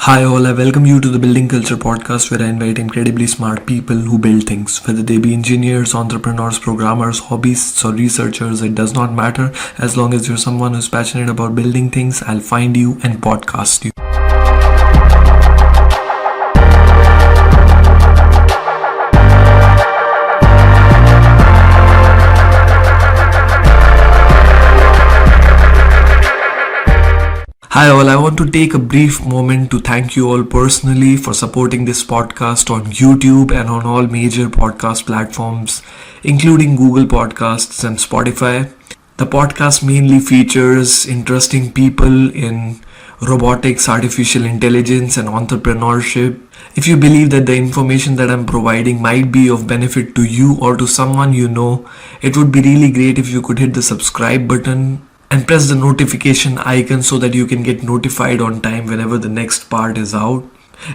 Hi all, I welcome you to the Building Culture podcast where I invite incredibly smart people who build things. Whether they be engineers, entrepreneurs, programmers, hobbyists or researchers, it does not matter. As long as you're someone who's passionate about building things, I'll find you and podcast you. Hi all, I want to take a brief moment to thank you all personally for supporting this podcast on YouTube and on all major podcast platforms, including Google Podcasts and Spotify. The podcast mainly features interesting people in robotics, artificial intelligence, and entrepreneurship. If you believe that the information that I'm providing might be of benefit to you or to someone you know, it would be really great if you could hit the subscribe button and press the notification icon so that you can get notified on time whenever the next part is out.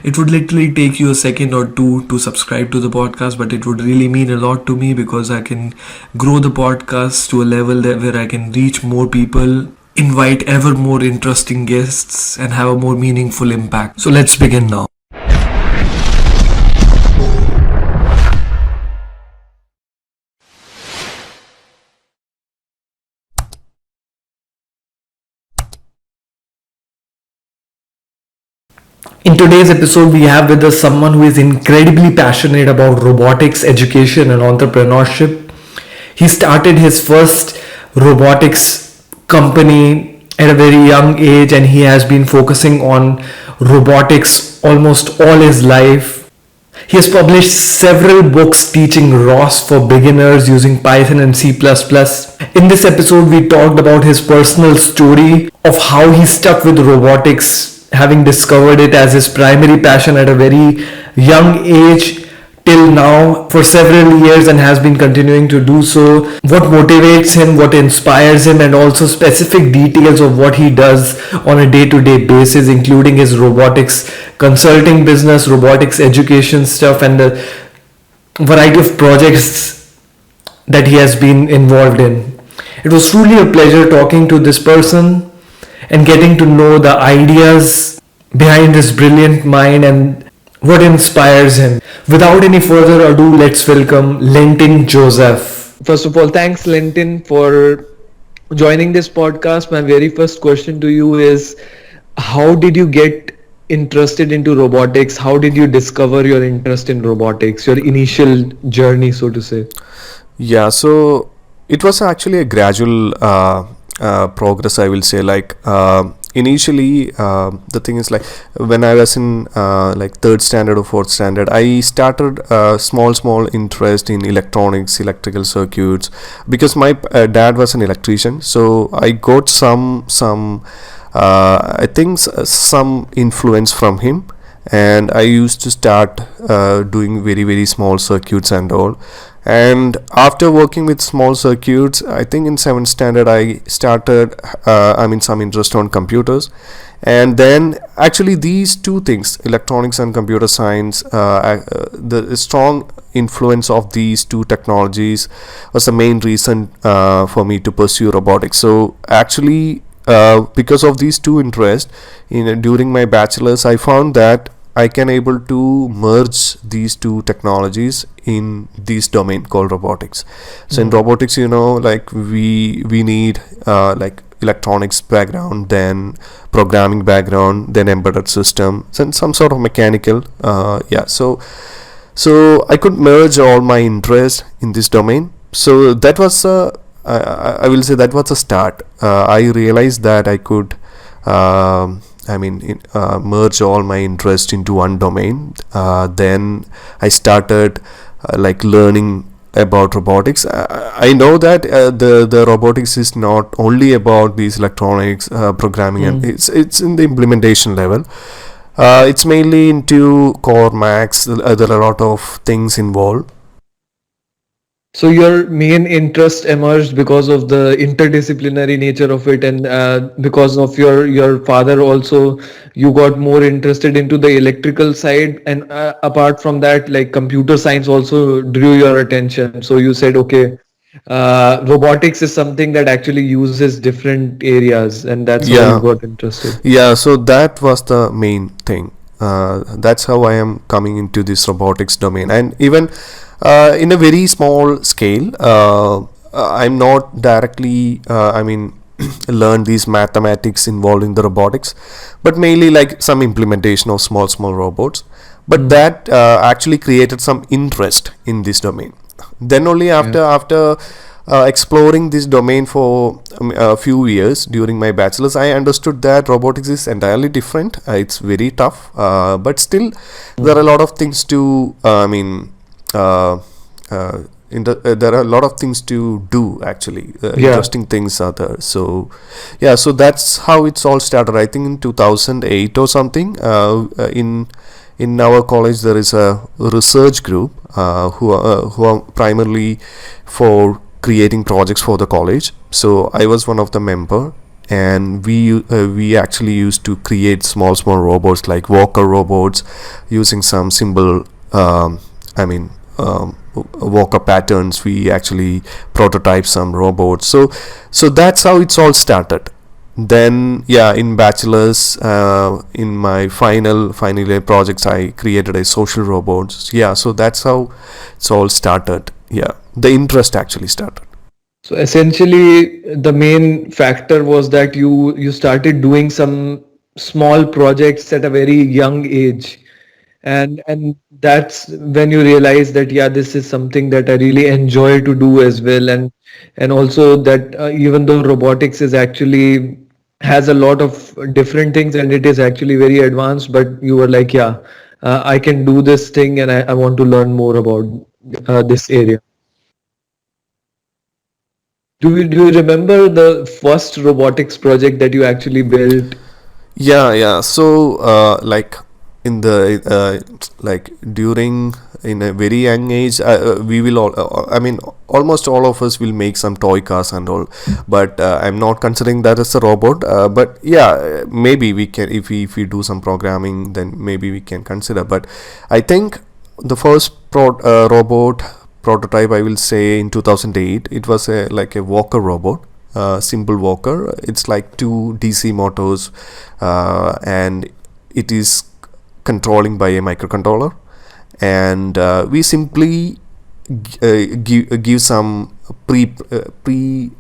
It would literally take you a second or two to subscribe to the podcast, but it would really mean a lot to me because I can grow the podcast to a level where I can reach more people, invite ever more interesting guests, and have a more meaningful impact. So let's begin now. In today's episode, we have with us someone who is incredibly passionate about robotics, education, and entrepreneurship. He started his first robotics company at a very young age, and he has been focusing on robotics almost all his life. He has published several books teaching ROS for beginners using Python and C++. In this episode, we talked about his personal story of how he stuck with robotics, having discovered it as his primary passion at a very young age till now for several years and has been continuing to do so, what motivates him, what inspires him, and also specific details of what he does on a day-to-day basis, including his robotics consulting business, robotics education stuff, and the variety of projects that he has been involved in. It was truly a pleasure talking to this person and getting to know the ideas behind his brilliant mind and what inspires him. Without any further ado, let's welcome Lentin Joseph. First of all, thanks Lentin for joining this podcast. My very first question to you is, how did you get interested into robotics? How did you discover your interest in robotics, your initial journey, so to say? Yeah, so it was actually a gradual progress, I will say. Initially, the thing is, like, when I was in like third standard or fourth standard, I started small interest in electronics, electrical circuits, because my dad was an electrician. So I got some I think some influence from him, and I used to start doing very small circuits and all. And after working with small circuits, I think in 7th standard I started some interest on computers. And then actually these two things, electronics and computer science, the strong influence of these two technologies was the main reason for me to pursue robotics. So actually, because of these two interests, during my bachelor's, I found that I can able to merge these two technologies in this domain called robotics. So in robotics, like we need like electronics background, then programming background, then embedded system, and some sort of mechanical. So I could merge all my interest in this domain. So that was I will say that was a start. I realized that I could merge all my interest into one domain. Then I started like learning about robotics. I know that the robotics is not only about these electronics, programming, and it's in the implementation level. It's mainly into Core Max. There are a lot of things involved. So your main interest emerged because of the interdisciplinary nature of it, and because of your father also, you got more interested into the electrical side, and apart from that, like computer science also drew your attention. So you said, okay, robotics is something that actually uses different areas, and that's how you got interested. Yeah, so that was the main thing. that's how I am coming into this robotics domain. And even in a very small scale, I'm not directly learn these mathematics involved in the robotics, but mainly like some implementation of small robots. But that actually created some interest in this domain. Then only after exploring this domain for a few years during my bachelor's, I understood that robotics is entirely different. It's very tough, but still there are a lot of things to there are a lot of things to do actually. Interesting things are there. So yeah, so that's how it's all started. I think in 2008 or something. In our college there is a research group who are primarily for creating projects for the college. So I was one of the member, and we actually used to create small robots like walker robots using some simple walker patterns. We actually prototype some robots. So that's how it's all started. Then in bachelor's, in my final year projects, I created a social robots. So that's how it's all started. The interest actually started. So essentially, the main factor was that you started doing some small projects at a very young age, and that's when you realize that this is something that I really enjoy to do as well, and also that even though robotics is actually has a lot of different things and it is actually very advanced, but you were like, I can do this thing, and I want to learn more about this area. Do you remember the first robotics project that you actually built? So like in the like during in a very young age, we will all almost all of us will make some toy cars and all, but I'm not considering that as a robot, but maybe we can, if we do some programming, then maybe we can consider. But I think the first robot prototype, I will say, in 2008, it was like a walker robot, simple walker. It's like 2 DC motors, and it is controlling by a microcontroller, and we simply give some pre-planned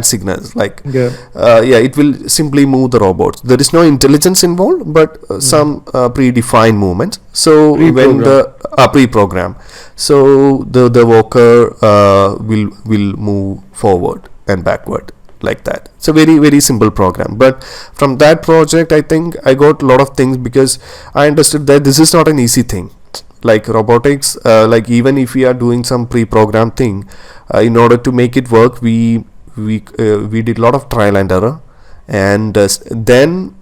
signals, like it will simply move the robot. There is no intelligence involved, but some predefined movements. So when the pre-program, so the walker will move forward and backward like that. It's a very, very simple program. But from that project, I think I got a lot of things, because I understood that this is not an easy thing. Like robotics, like even if we are doing some pre-programmed thing, in order to make it work, we did a lot of trial and error, and then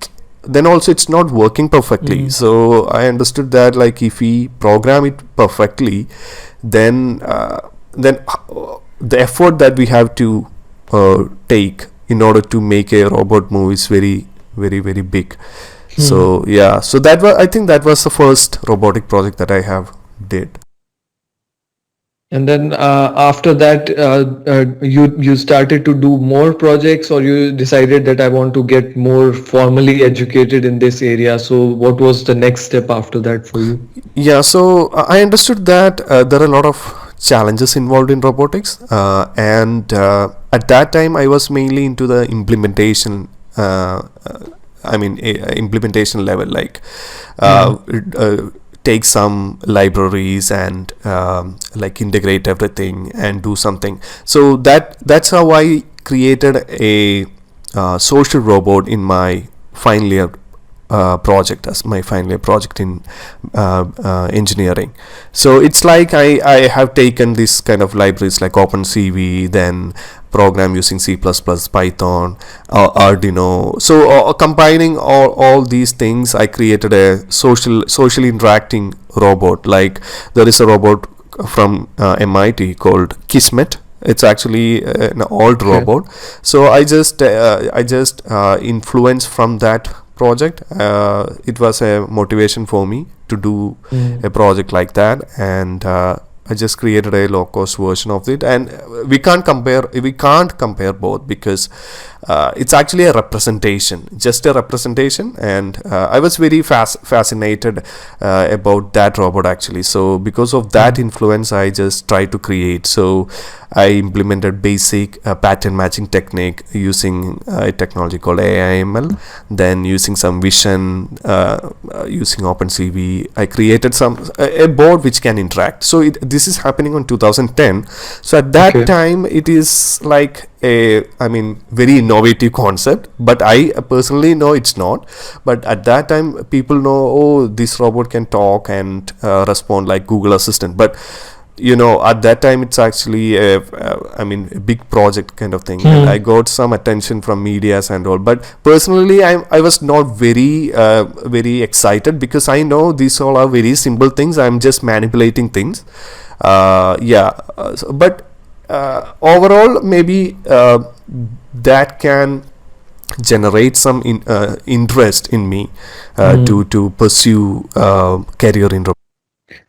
also it's not working perfectly. So I understood that, like, if we program it perfectly, then the effort that we have to take in order to make a robot move is very, very, very big. So so that was, I think that was the first robotic project that I have did. And then after that, you started to do more projects, or you decided that I want to get more formally educated in this area. So what was the next step after that for you? So I understood that there are a lot of challenges involved in robotics, and at that time I was mainly into the implementation. Implementation level, like take some libraries and like integrate everything and do something. So that's how I created a social robot in my final year project, as my final year project in engineering. So it's like I have taken this kind of libraries like OpenCV, then program using C++, Python, Arduino. So combining all these things, I created a socially interacting robot. Like there is a robot from MIT called Kismet. It's actually an old robot. So I just influenced from that project. It was a motivation for me to do a project like that, and I just created a low cost version of it. And we can't compare both, because it's actually a representation, just a representation, and I was very fascinated about that robot actually. So because of that influence, I just tried to create. So I implemented basic pattern matching technique using a technology called AIML. Then using some vision, using OpenCV, I created a board which can interact. So this is happening on 2010. So at that time, it is like very innovative concept, but I personally know it's not. But at that time, people know, oh, this robot can talk and respond like Google Assistant. But at that time, it's actually a big project kind of thing. And I got some attention from medias and all. But personally, I was not very excited, because I know these all are very simple things. I'm just manipulating things. But overall, maybe that can generate some interest in me to pursue career in robotics.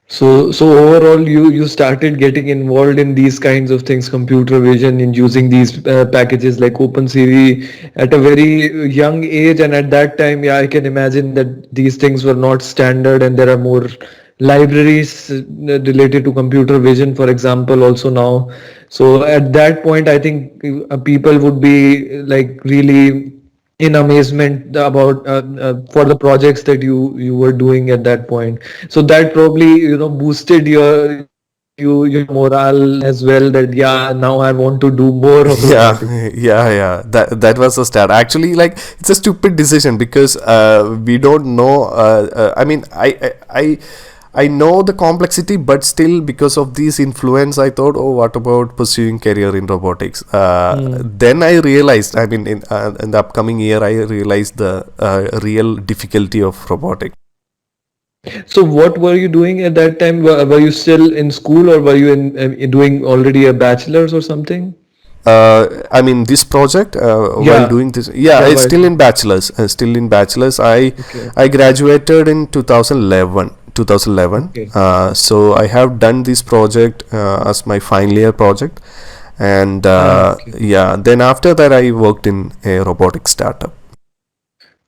So overall, you started getting involved in these kinds of things, computer vision, in using these packages like OpenCV at a very young age. And at that time, yeah, I can imagine that these things were not standard, and there are more libraries related to computer vision, for example, also now. So at that point, I think people would be like really in amazement about for the projects that you were doing at that point. So that probably boosted your morale as well, that yeah, now I want to do more of robotics. Yeah. That was the start. Actually, like, it's a stupid decision, because we don't know. I know the complexity, but still, because of this influence, I thought, oh, what about pursuing career in robotics? Then I realized, in the upcoming year, I realized the real difficulty of robotics. So what were you doing at that time? Were you still in school, or were you doing already a bachelor's or something? This project, Yeah. while doing this, Yeah, it's right. still in bachelor's. Okay. I graduated in 2011. Okay. So I have done this project as my final year project, and Okay. then after that I worked in a robotic startup.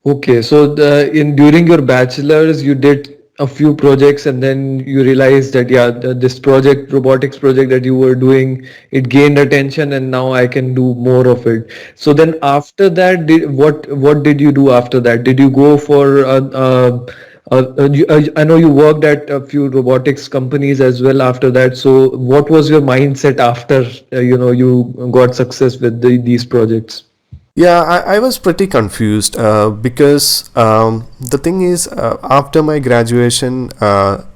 Okay, so during your bachelor's, you did a few projects, and then you realized that yeah, this project, robotics project that you were doing, it gained attention, and now I can do more of it. So then after that, what did you do after that? Did you go for I know you worked at a few robotics companies as well after that. So what was your mindset after you got success with these projects? Yeah, I was pretty confused because the thing is, after my graduation,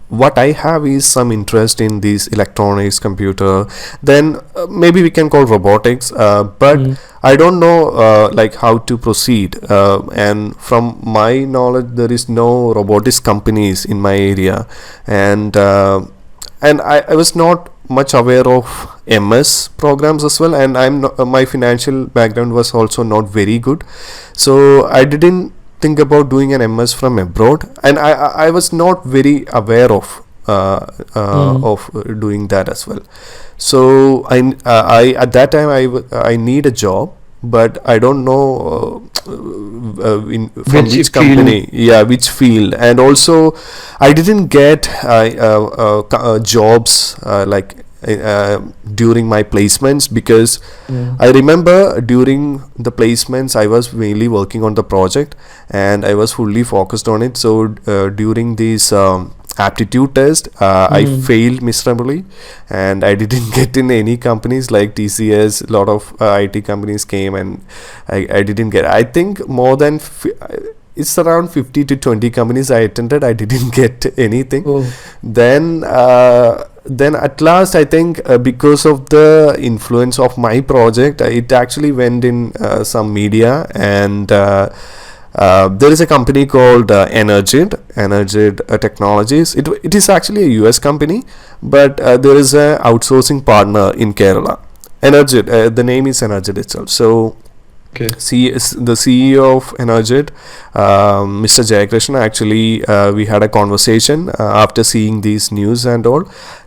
what I have is some interest in these electronics, computer. Then maybe we can call robotics, but I don't know like how to proceed. And from my knowledge, there is no robotics companies in my area, and I was not much aware of MS programs as well, and my financial background was also not very good, so I didn't think about doing an MS from abroad, and I was not very aware of doing that as well. So I at that time I need a job, but I don't know from Which which field? company, which field, and also I didn't get jobs during my placements, because I remember during the placements I was mainly working on the project and I was fully focused on it. So during these aptitude test, I failed miserably, and I didn't get in any companies like TCS. A lot of IT companies came, and I didn't get. I think more than it's around 50 to 20 companies I attended. I didn't get anything. Oh. Then at last, I think because of the influence of my project, it actually went in some media, and there is a company called Energid Technologies. It is actually a US company, but there is a outsourcing partner in Kerala. Energid, the name is Energid itself. So Okay. the CEO of Energid, Mr. Jayakrishna, actually we had a conversation after seeing these news and all.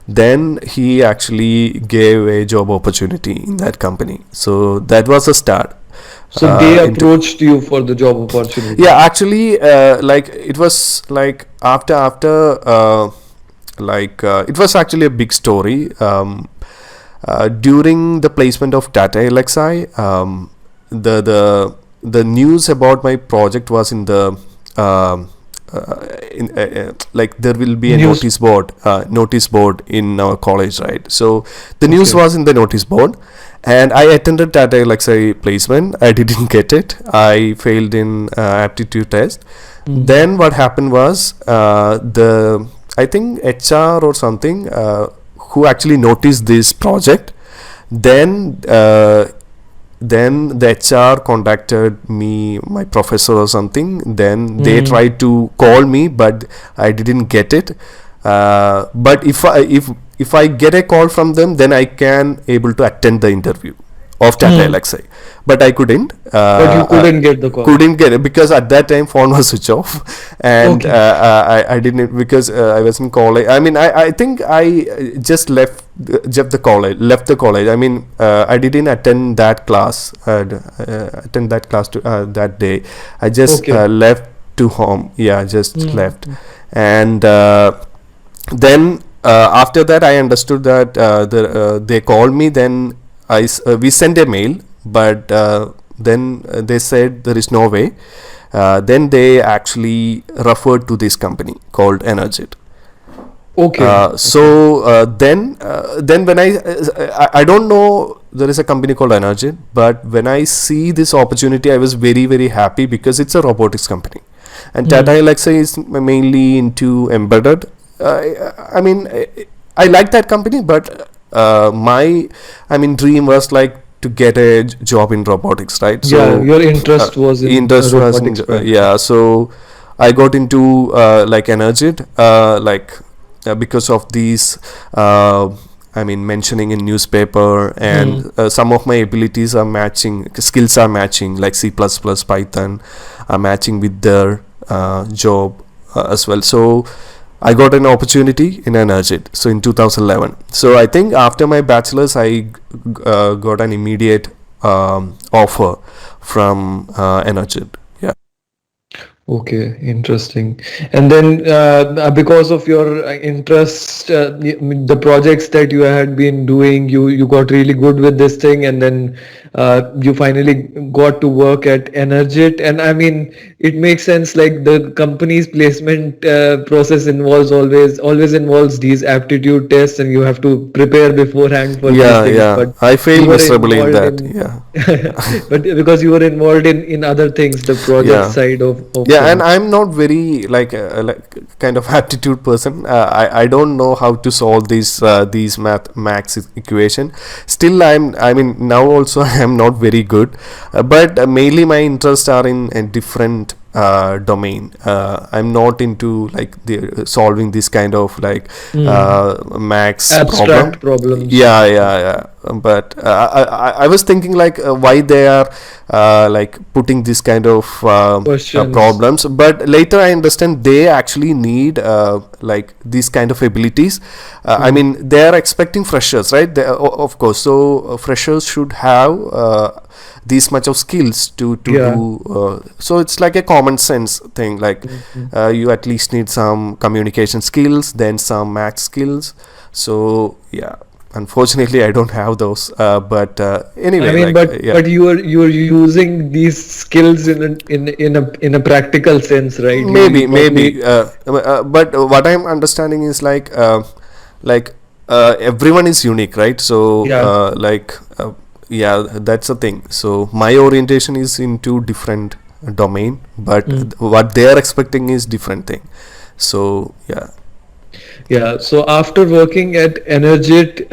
Then he actually gave a job opportunity in that company. So that was a start. So they into approached you for the job opportunity. yeah, actually, like it was like it was actually a big story. During the placement of Tata LXI, the news about my project was in the like there will be a News. notice board in our college, right? So the news Okay. was in the notice board, and I attended Tata LXI placement. I didn't get it. I failed in aptitude test. Then what happened was the I think HR or something who actually noticed this project. Then the HR contacted me, my professor or something. Then they tried to call me, but I didn't get it. But if I get a call from them, then I can able to attend the interview of Tata LXI. But I couldn't. But you couldn't get the call. Couldn't get it because at that time phone was switched off, and Okay. I didn't because I was in college. I mean, I think I just left the college. I mean, I didn't attend that class. That day. I just Okay. left to home. Yeah, just left, and then after that I understood that they called me. Then we sent a mail, but then they said there is no way. Then they actually referred to this company called Energit. Okay. Then when I don't know, there is a company called Energit, but when I see this opportunity, I was very very happy because it's a robotics company, and Tata Elxsi is mainly into embedded. I mean, I like that company, but my dream was like to get a job in robotics, right? Yeah, your interest was in interest was in robotics, right? yeah. So I got into like Energit, because of these mentioning in newspaper, and some of my abilities are matching, skills are matching, like C++, Python are matching with their job as well. So I got an opportunity in Energit, so in 2011. So I think after my bachelor's I got an immediate offer from Energit. Yeah. Okay, interesting. And then because of your interest, the projects that you had been doing, you got really good with this thing, and then you finally got to work at Energit. And I mean, it makes sense. Like the company's placement process always involves these aptitude tests, and you have to prepare beforehand for these Yeah, things. yeah. But I you failed were miserably in involved that. in, Yeah. but because you were involved in other things, the project Yeah. side of Yeah, and things. I'm not very like kind of aptitude person. I don't know how to solve these max equation. Still, now also I am not very good, but mainly my interests are in a different domain. I'm not into like the solving this kind of like max problem. Abstract problems. Yeah. But I was thinking like why they are like putting this kind of Questions. problems, but later I understand they actually need like these kind of abilities. They are expecting freshers, right? Of course, so freshers should have these much of skills to Yeah. do. So it's like a common sense thing, like you at least need some communication skills, then some math skills. So yeah, unfortunately I don't have those, but anyway, I mean, like, but yeah. but you are using these skills in a practical sense, right? Maybe probably- but what I'm understanding is like everyone is unique, right? So Yeah. yeah, that's the thing. So my orientation is into different domain, but what they are expecting is different thing. So yeah. Yeah. So after working at Energit,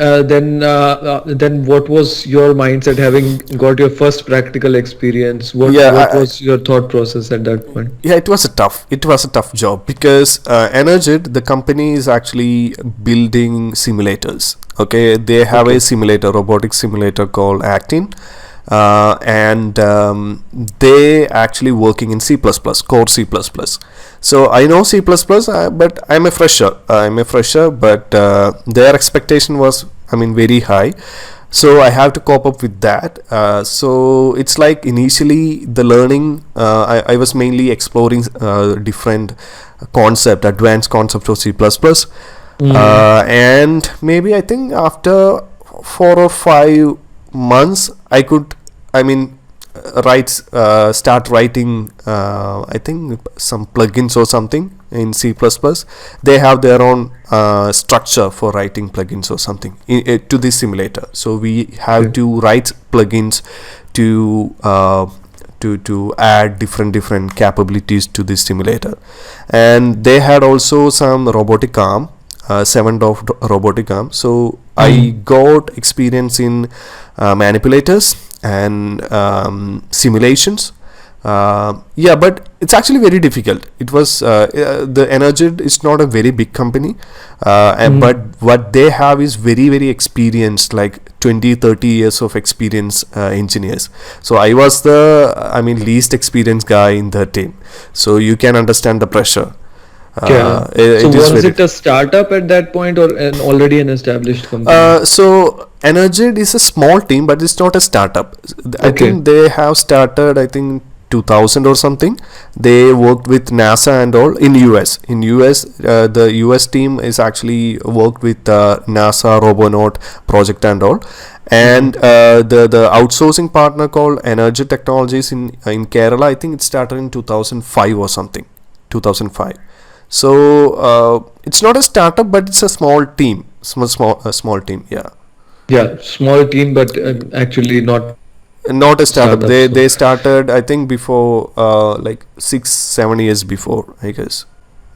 then what was your mindset having got your first practical experience? What Yeah, what was your thought process at that point? Yeah, it was a tough job because Energit, the company, is actually building simulators. Okay, they have a simulator, robotic simulator called Actin, and they actually working in C++, core C++. So I know C++, but I'm a fresher. But their expectation was, very high. So I have to cope up with that. So it's like initially the learning, I was mainly exploring different advanced concepts of C++. And maybe I think after 4 or 5 months, I mean, start writing, I think some plugins or something in C++. They have their own structure for writing plugins or something to this simulator. So we have to write plugins to add different capabilities to this simulator. And they had also some robotic arm, 7-DOF robotic arm. So I got experience in manipulators and simulations. But it's actually very difficult. It was the Energid is not a very big company, but what they have is very experienced, like 20-30 years of experience engineers. So I was the least experienced guy in the team, so you can understand the pressure. So was it a startup at that point or already an established company? So Energid is a small team, but it's not a startup. I think they have started, 2000 or something. They worked with NASA and all in US. The US team is actually worked with NASA Robonaut project and all. And the outsourcing partner called Energid Technologies in Kerala, I think it started in 2005 or something. 2005. So it's not a startup, but it's a small team. Small team. Yeah. Yeah, small team, but actually not a startup. They so. started, I think, before 6-7 years before, I guess,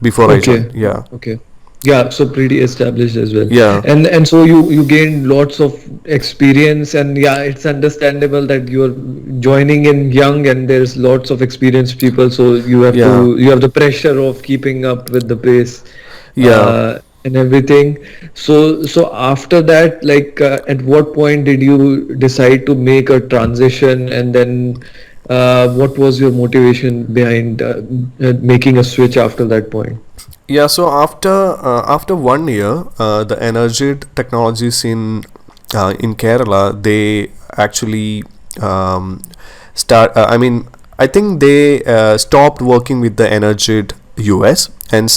before I joined. Yeah. Okay. Yeah, so pretty established as well. Yeah. And so you gained lots of experience, and yeah, it's understandable that you're joining in young and there's lots of experienced people, so you have you have the pressure of keeping up with the pace. And everything. So after that, at what point did you decide to make a transition, and then what was your motivation behind making a switch after that point? Yeah, so after 1 year, the Energid Technologies in Kerala, they actually I think they stopped working with the Energid US, and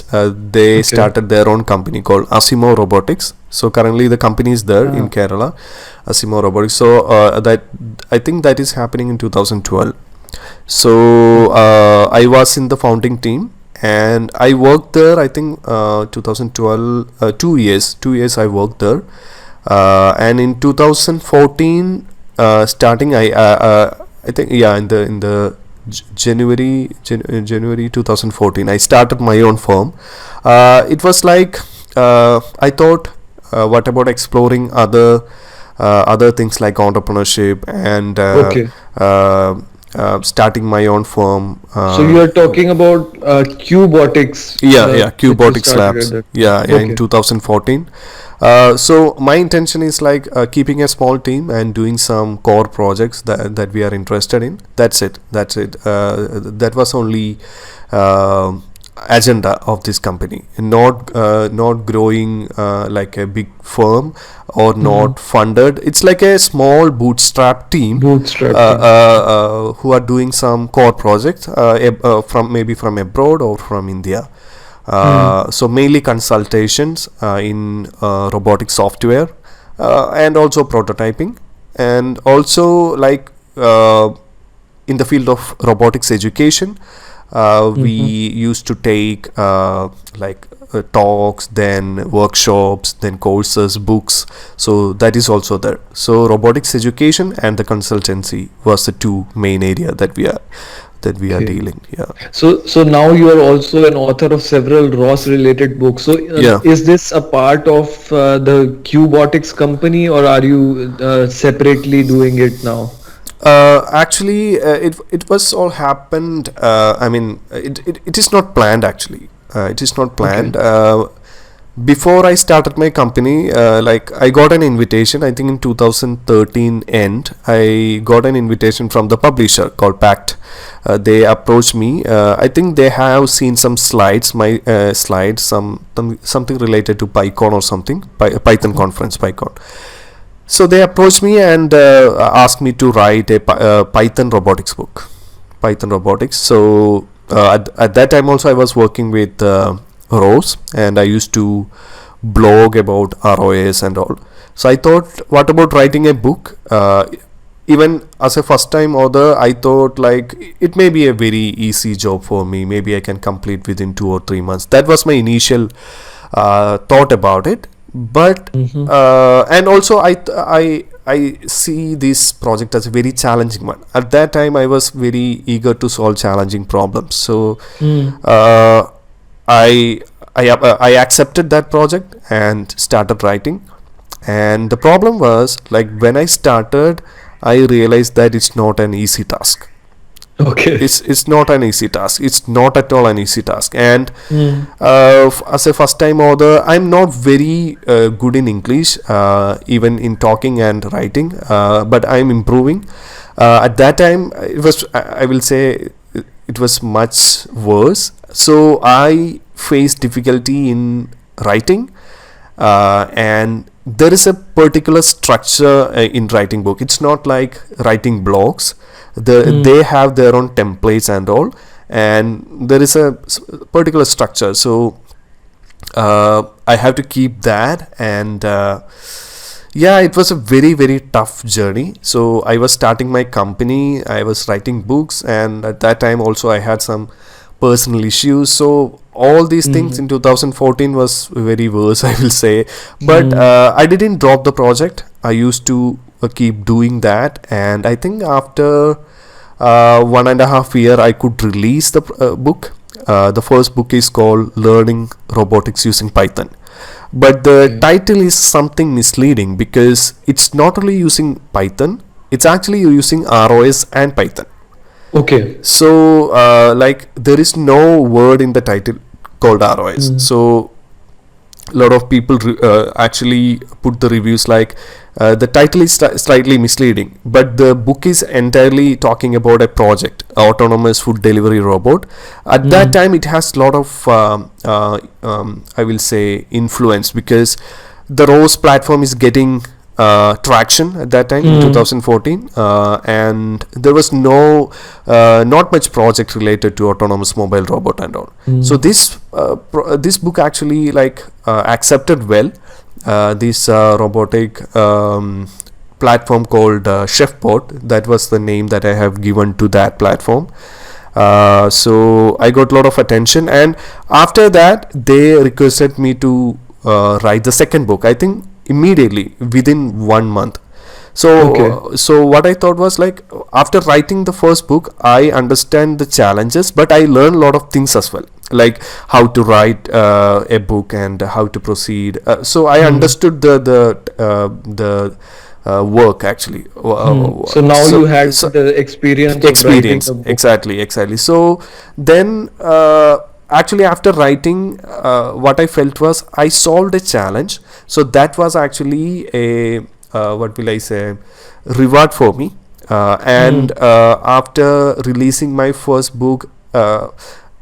they started their own company called Asimo Robotics. So currently the company is there in Kerala, Asimo Robotics. So that I think that is happening in 2012. So I was in the founding team, and I worked there, I think 2012, 2 years I worked there. And in 2014 starting, I think in the January 2014 I started my own firm. It was like I thought, what about exploring other things like entrepreneurship and starting my own firm. So you are talking about Cubotics. Cubotics Labs. In 2014. So my intention is keeping a small team and doing some core projects that we are interested in. That's it. That was only agenda of this company, not growing like a big firm or not funded. It's like a small bootstrap team who are doing some core projects from abroad or from India. So mainly consultations in robotic software and also prototyping, and also in the field of robotics education. We used to take talks, then workshops, then courses, books. So that is also there. So robotics education and the consultancy was the two main area that we are dealing. So now you are also an author of several ROS related books. So is this a part of the Cubotics company, or are you separately doing it now? Actually, it was all happened. It is not planned actually. It is not planned. Before I started my company, I got an invitation. I think in 2013 end, I got an invitation from the publisher called Pact. They approached me. I think they have seen some slides, my slides, something related to PyCon or something, Python conference, PyCon. So they approached me and asked me to write a Python robotics book. Python robotics. So at that time also I was working with ROS, and I used to blog about ROS and all. So I thought, what about writing a book? Even as a first time author, I thought like it may be a very easy job for me. Maybe I can complete within 2 or 3 months. That was my initial thought about it. But and also I see this project as a very challenging one. At that time, I was very eager to solve challenging problems. So I accepted that project and started writing. And the problem was, like, when I started, I realized that it's not an easy task. Okay. It's not an easy task. It's not at all an easy task. And as a first time author, I'm not very good in English, even in talking and writing, but I'm improving. At that time, it was, I will say, it was much worse. So I faced difficulty in writing, and there is a particular structure in writing book. It's not like writing blogs. They have their own templates and all, and there is a particular structure. So I have to keep that, and yeah, it was a very, very tough journey. So I was starting my company, I was writing books, and at that time also I had some personal issues. So all these things in 2014 was very worse, I will say. But I didn't drop the project. I used to keep doing that, and I think after 1.5 years I could release the book. The first book is called Learning Robotics Using Python. But the title is something misleading, because it's not only using Python, it's actually using ROS and Python. Okay. So like, there is no word in the title called ROS. So a lot of people actually put the reviews like the title is slightly misleading, but the book is entirely talking about a project, autonomous food delivery robot. At that time, it has a lot of I will say influence, because the ROS platform is getting traction at that time in 2014, and there was not much project related to autonomous mobile robot and all. So this book actually like accepted well. This robotic platform called ChefBot, that was the name that I have given to that platform. So I got a lot of attention, and after that they requested me to write the second book, I think immediately within 1 month. So so what I thought was, like, after writing the first book, I understand the challenges, but I learned a lot of things as well, like how to write a book and how to proceed. So I understood the work actually. So now you had the experience of writing the book. Exactly. So then actually after writing, what I felt was I solved a challenge. So that was actually a what will I say, reward for me. And after releasing my first book,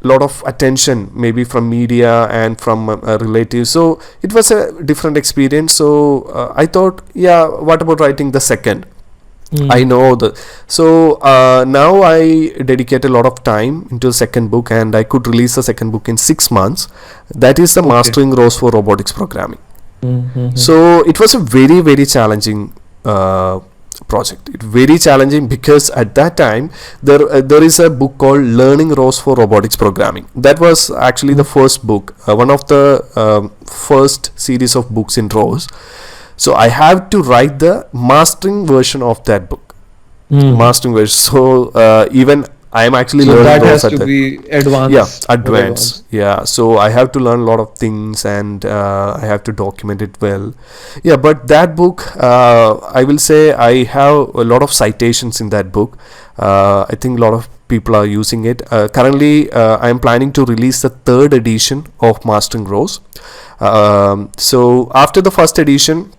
lot of attention maybe from media and from relatives, so it was a different experience. So I thought, yeah, what about writing the second? I know so now I dedicate a lot of time into the second book, and I could release the second book in 6 months. That is the Mastering ROS for Robotics Programming. So it was a very, very challenging project. It's very challenging because at that time there is a book called Learning ROS for Robotics Programming. That was actually the first book, one of the first series of books in ROS. So I have to write the mastering version of that book. Mastering version. So even I am actually learning that ROS has to be advanced. advanced. Yeah, so I have to learn a lot of things, and I have to document it well. Yeah, but that book, I will say I have a lot of citations in that book. I think a lot of people are using it. Currently, I am planning to release the third edition of Mastering ROS. So after the first edition,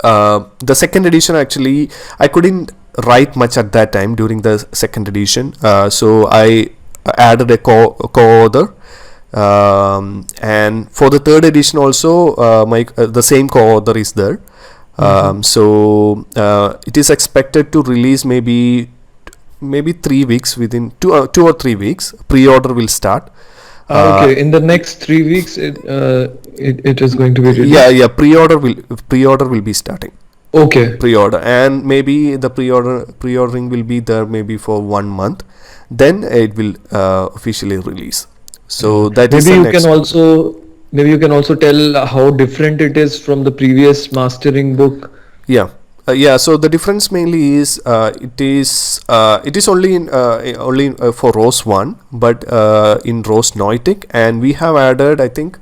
the second edition, actually I couldn't write much at that time during the second edition, so I added a co-author, and for the third edition also the same co-author is there. It is expected to release maybe 3 weeks, within 2 or 3 weeks. Pre-order will start. Okay, in the next 3 weeks, it is going to be released. Yeah. Pre-order will be starting. Okay. Pre-order, and maybe the pre-ordering will be there maybe for 1 month. Then it will officially release. So that is Maybe the you next. can also tell how different it is from the previous mastering book. Yeah. So the difference mainly is it is only for ROS 1, but in ROS Neutic, and we have added, I think,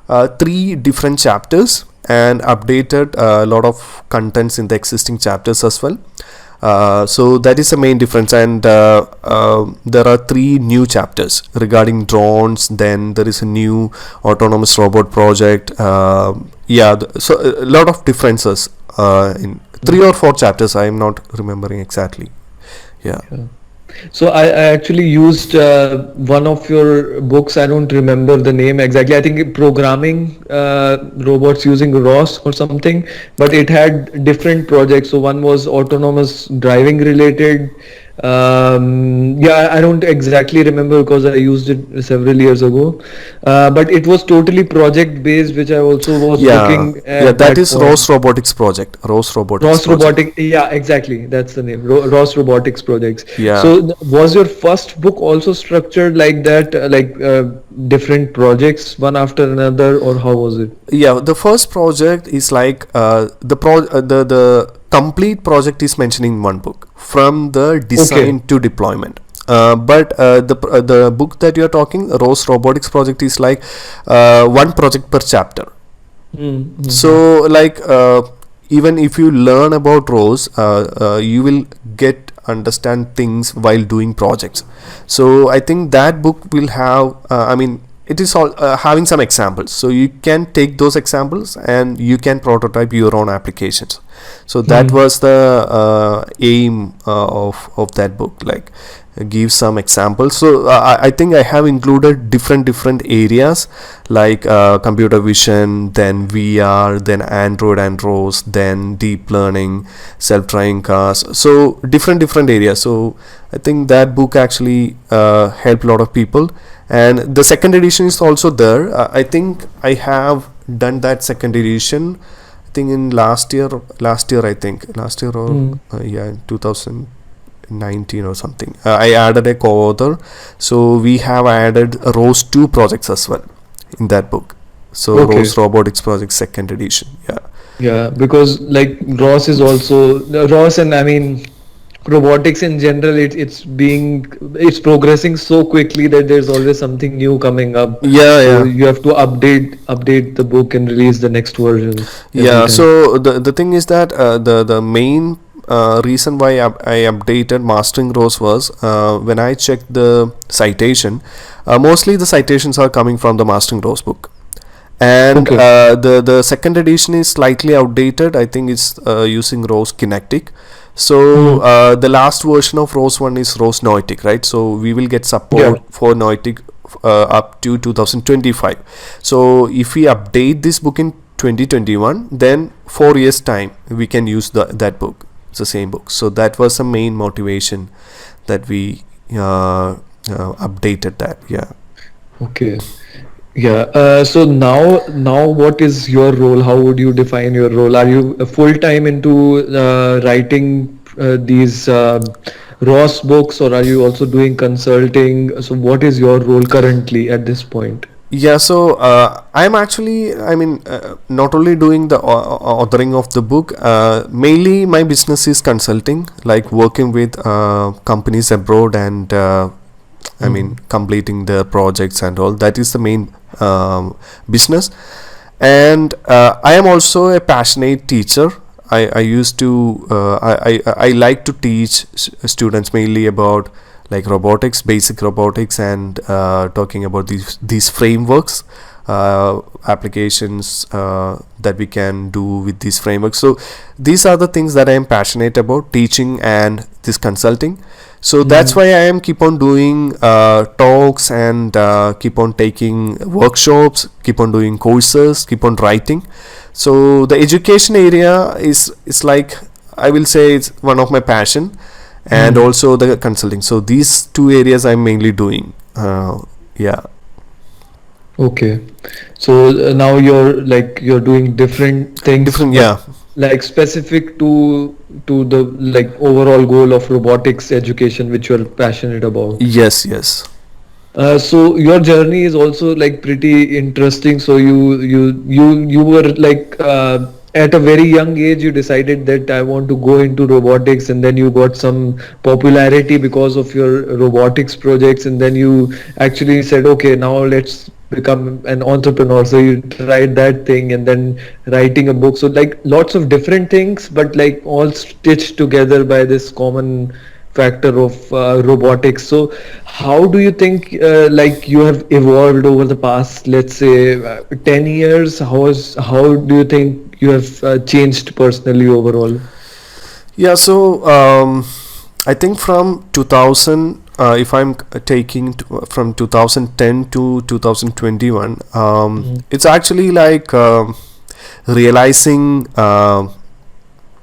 3 different chapters and updated a lot of contents in the existing chapters as well. So that is the main difference, and there are 3 new chapters regarding drones. Then there is a new autonomous robot project. So a lot of differences in 3 or 4 chapters. I am not remembering exactly. Yeah. So I actually used one of your books. I don't remember the name exactly. I think programming robots using ROS or something, but it had different projects. So one was autonomous driving related. Yeah, I don't exactly remember because I used it several years ago. But it was totally project based, which I also was looking at That is point. ROS Robotics project. ROS Robotics ROS project. Robotic, yeah, exactly. That's the name. ROS Robotics projects. Yeah. So was your first book also structured like that, different projects one after another, or how was it? Yeah, the first project is like the complete project is mentioned in one book, from the design to deployment. But the book that you are talking, ROS Robotics project, is like one project per chapter. Mm-hmm. So like even if you learn about ROS, you will understand things while doing projects. So I think that book will have it is all having some examples, so you can take those examples and you can prototype your own applications. So that was the aim of that book, like give some examples. So I think I have included different areas, like computer vision, then VR, then Android and ROS, then deep learning, self-driving cars. So different areas. So I think that book actually helped a lot of people. And the second edition is also there. I think I have done that second edition, I think in last year or in 2019 or something. I added a co-author, so we have added ROS 2 projects as well in that book. So ROS Robotics project second edition. Yeah, because like ROS is also ROS, and I mean robotics in general, it's progressing so quickly that there's always something new coming up. So you have to update the book and release the next version every time. So the thing is that the main reason why I updated Mastering ROS was when I checked the citation, mostly the citations are coming from the Mastering ROS book. And the second edition is slightly outdated. I think it's using ROS Kinetic. So the last version of ROS 1 is ROS Neutic, right? So we will get support for Neutic up to 2025. So if we update this book in 2021, then 4 years time we can use that book. It's the same book. So that was the main motivation that we updated that. Okay. Yeah. So now what is your role? How would you define your role? Are you full time into writing these ROS books, or are you also doing consulting? So what is your role currently at this point? So I'm actually, not only doing the authoring of the book, mainly my business is consulting, like working with companies abroad and completing their projects and all. That is the main business. And I am also a passionate teacher. I used to I like to teach students mainly about like robotics, basic robotics, and talking about these frameworks applications that we can do with these frameworks. So these are the things that I am passionate about, teaching and this consulting. So that's why I am keep on doing talks and keep on taking workshops, keep on doing courses, keep on writing. So the education area is like, I will say, it's one of my passion, and also the consulting. So these two areas I'm mainly doing. Yeah. Okay. So now you're doing different things, Different. but Yeah. like specific to the like overall goal of robotics education, which you're passionate about. Yes. Yes. So your journey is also like pretty interesting. So you were like at a very young age you decided that I want to go into robotics, and then you got some popularity because of your robotics projects, and then you actually said, okay, now let's become an entrepreneur. So you tried that thing, and then writing a book. So like lots of different things, but like all stitched together by this common factor of robotics. So how do you think like you have evolved over the past, let's say 10 years? How do you think you have changed personally overall? Yeah. So I think from 2000, if I'm taking from 2010 to 2021, it's actually like realizing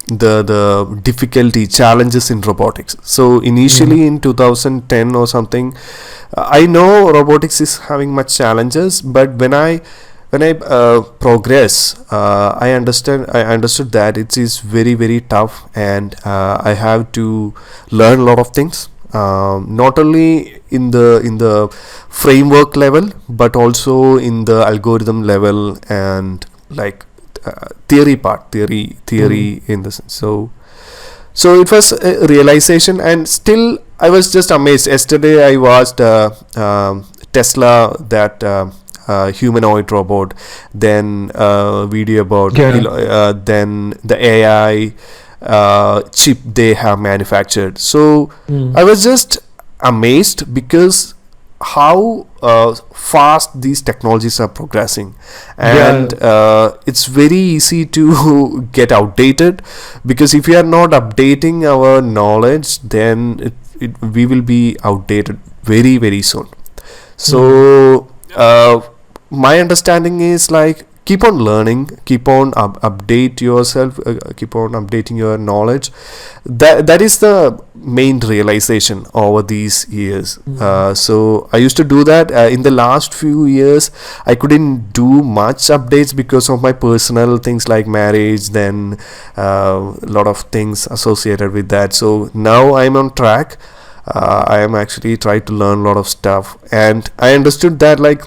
the difficulty challenges in robotics. So initially in 2010 or something, I know robotics is having much challenges, but when I progress, I understood that it is very, very tough, and I have to learn a lot of things, not only in the framework level, but also in the algorithm level, and like theory in the sense. So it was a realization, and still I was just amazed. Yesterday I watched Tesla, that humanoid robot, then video about then the AI chip they have manufactured. So I was just amazed because how fast these technologies are progressing, and it's very easy to get outdated, because if we are not updating our knowledge, then we will be outdated very, very soon. So my understanding is like, keep on learning, keep on update yourself, keep on updating your knowledge. That is the main realization over these years. So I used to do that. In the last few years I couldn't do much updates because of my personal things like marriage, then a lot of things associated with that. So now I'm on track. I am actually trying to learn a lot of stuff, and I understood that like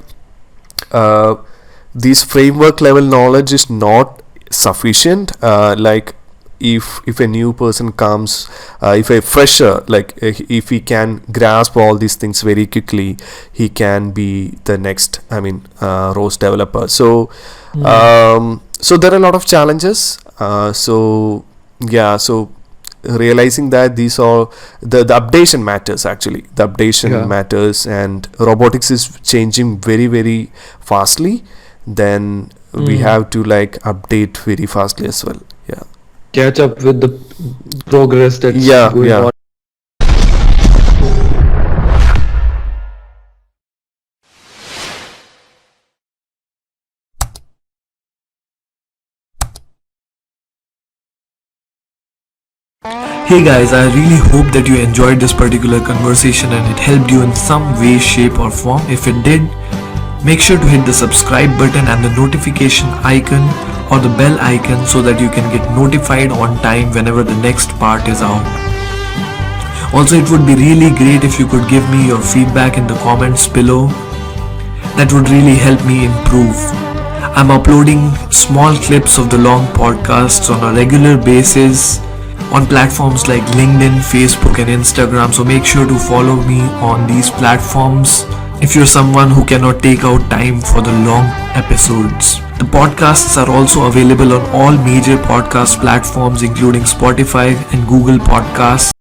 this framework level knowledge is not sufficient. Like if a new person comes, if a fresher, like if he can grasp all these things very quickly, he can be the next, ROS developer. So so there are a lot of challenges. So realizing that these are the updation matters. Actually the updation matters, and robotics is changing very, very fastly. Then we have to like update very fastly as well. Catch up with the progress that's going on. Hey guys, I really hope that you enjoyed this particular conversation and it helped you in some way, shape or form. If it did, make sure to hit the subscribe button and the notification icon or the bell icon so that you can get notified on time whenever the next part is out. Also, it would be really great if you could give me your feedback in the comments below. That would really help me improve. I'm uploading small clips of the long podcasts on a regular basis on platforms like LinkedIn, Facebook and Instagram, so make sure to follow me on these platforms if you're someone who cannot take out time for the long episodes. The podcasts are also available on all major podcast platforms including Spotify and Google Podcasts.